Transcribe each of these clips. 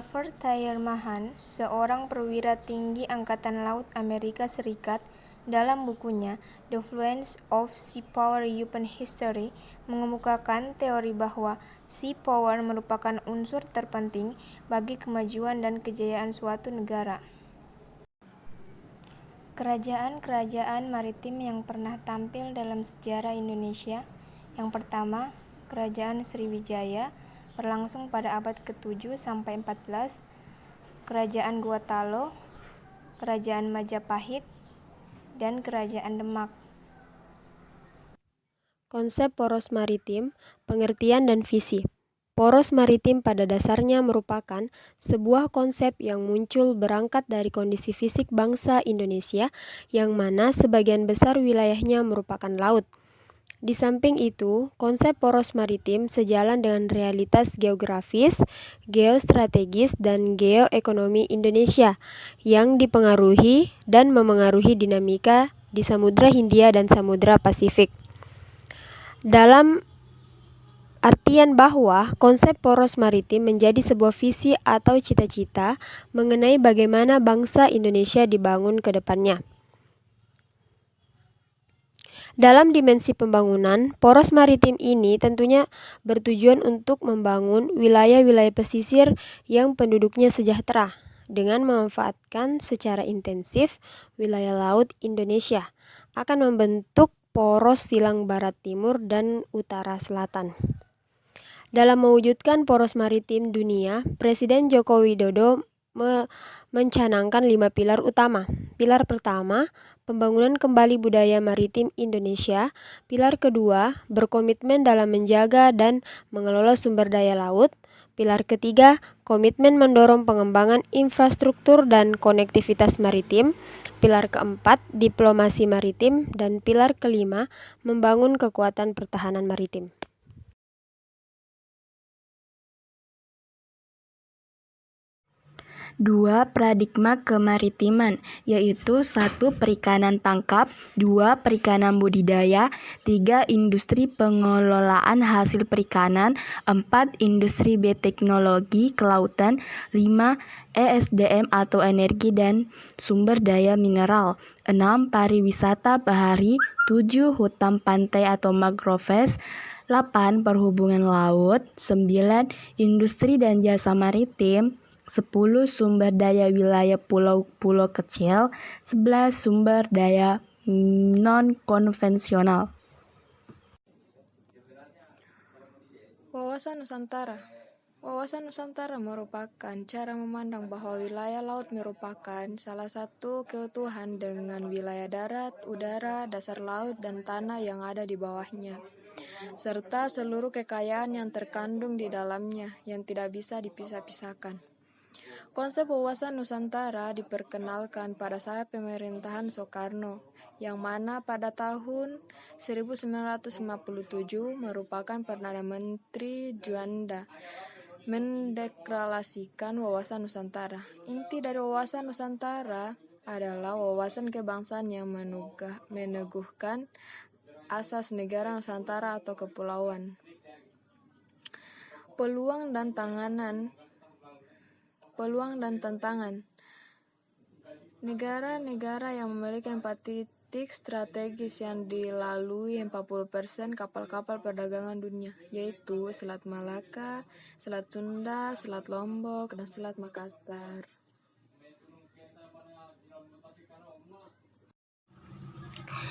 Albert Thayer Mahan, seorang perwira tinggi Angkatan Laut Amerika Serikat, dalam bukunya The Fluence of Sea Power Human History mengemukakan teori bahwa sea power merupakan unsur terpenting bagi kemajuan dan kejayaan suatu negara. Kerajaan-kerajaan maritim yang pernah tampil dalam sejarah Indonesia. Yang pertama, Kerajaan Sriwijaya berlangsung pada abad ke-7 sampai 14, Kerajaan Gotalo, Kerajaan Majapahit, dan Kerajaan Demak. Konsep poros maritim, pengertian dan visi. Poros maritim pada dasarnya merupakan sebuah konsep yang muncul berangkat dari kondisi fisik bangsa Indonesia yang mana sebagian besar wilayahnya merupakan laut. Di samping itu, konsep poros maritim sejalan dengan realitas geografis, geostrategis, dan geoekonomi Indonesia yang dipengaruhi dan memengaruhi dinamika di Samudra Hindia dan Samudra Pasifik. Dalam artian bahwa konsep poros maritim menjadi sebuah visi atau cita-cita mengenai bagaimana bangsa Indonesia dibangun ke depannya. Dalam dimensi pembangunan, poros maritim ini tentunya bertujuan untuk membangun wilayah-wilayah pesisir yang penduduknya sejahtera dengan memanfaatkan secara intensif wilayah laut Indonesia akan membentuk poros silang barat timur dan utara selatan. Dalam mewujudkan poros maritim dunia, Presiden Joko Widodo mencanangkan 5 pilar utama. Pilar pertama, pembangunan kembali budaya maritim Indonesia. Pilar kedua, berkomitmen dalam menjaga dan mengelola sumber daya laut. Pilar ketiga, komitmen mendorong pengembangan infrastruktur dan konektivitas maritim. Pilar keempat, diplomasi maritim. Dan pilar kelima, membangun kekuatan pertahanan maritim. 2. Paradigma kemaritiman, yaitu 1. Perikanan tangkap, 2. Perikanan budidaya, 3. Industri pengelolaan hasil perikanan, 4. Industri bioteknologi kelautan, 5. ESDM atau energi dan sumber daya mineral, 6. Pariwisata bahari, 7. Hutan pantai atau mangroves, 8. Perhubungan laut, 9. Industri dan jasa maritim, 10. Sumber daya wilayah pulau-pulau kecil, 11. Sumber daya non-konvensional. Wawasan Nusantara. Wawasan Nusantara merupakan cara memandang bahwa wilayah laut merupakan salah satu keutuhan dengan wilayah darat, udara, dasar laut, dan tanah yang ada di bawahnya, serta seluruh kekayaan yang terkandung di dalamnya yang tidak bisa dipisah-pisahkan. Konsep wawasan Nusantara diperkenalkan pada saat pemerintahan Soekarno, yang mana pada tahun 1957 merupakan Perdana Menteri Juanda mendeklarasikan wawasan Nusantara. Inti dari wawasan Nusantara adalah wawasan kebangsaan yang meneguhkan asas negara Nusantara atau kepulauan. Peluang dan tantangan. Negara-negara yang memiliki 4 titik strategis yang dilalui 40% kapal-kapal perdagangan dunia, yaitu Selat Malaka, Selat Sunda, Selat Lombok, dan Selat Makassar.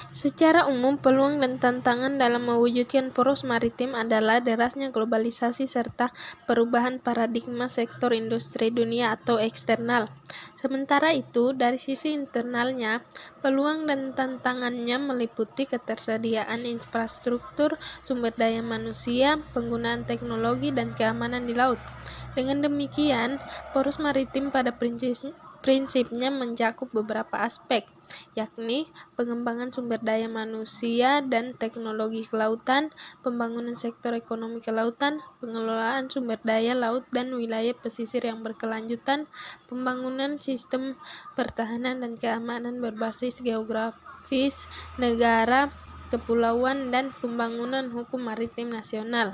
Secara umum, peluang dan tantangan dalam mewujudkan poros maritim adalah derasnya globalisasi serta perubahan paradigma sektor industri dunia atau eksternal. Sementara itu, dari sisi internalnya, peluang dan tantangannya meliputi ketersediaan infrastruktur, sumber daya manusia, penggunaan teknologi, dan keamanan di laut. Dengan demikian, poros maritim pada prinsipnya mencakup beberapa aspek, yakni pengembangan sumber daya manusia dan teknologi kelautan, pembangunan sektor ekonomi kelautan, pengelolaan sumber daya laut dan wilayah pesisir yang berkelanjutan, pembangunan sistem pertahanan dan keamanan berbasis geografis negara, kepulauan, dan pembangunan hukum maritim nasional.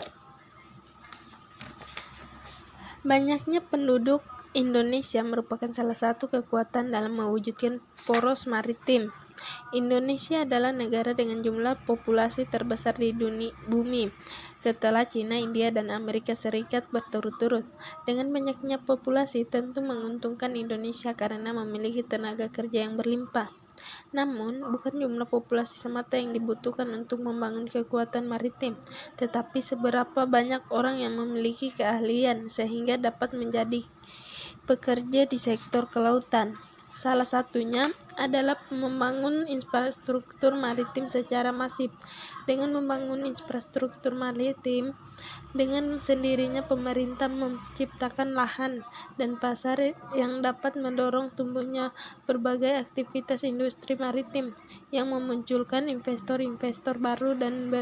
Banyaknya penduduk Indonesia merupakan salah satu kekuatan dalam mewujudkan poros maritim. Indonesia adalah negara dengan jumlah populasi terbesar di bumi, setelah Cina, India, dan Amerika Serikat berturut-turut. Dengan banyaknya populasi, tentu menguntungkan Indonesia karena memiliki tenaga kerja yang berlimpah. Namun, bukan jumlah populasi semata yang dibutuhkan untuk membangun kekuatan maritim, tetapi seberapa banyak orang yang memiliki keahlian sehingga dapat menjadi pekerja di sektor kelautan. Salah satunya adalah membangun infrastruktur maritim secara masif. Dengan membangun infrastruktur maritim, dengan sendirinya pemerintah menciptakan lahan dan pasar yang dapat mendorong tumbuhnya berbagai aktivitas industri maritim yang memunculkan investor-investor baru dan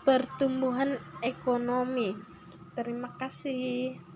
pertumbuhan ekonomi. Terima kasih.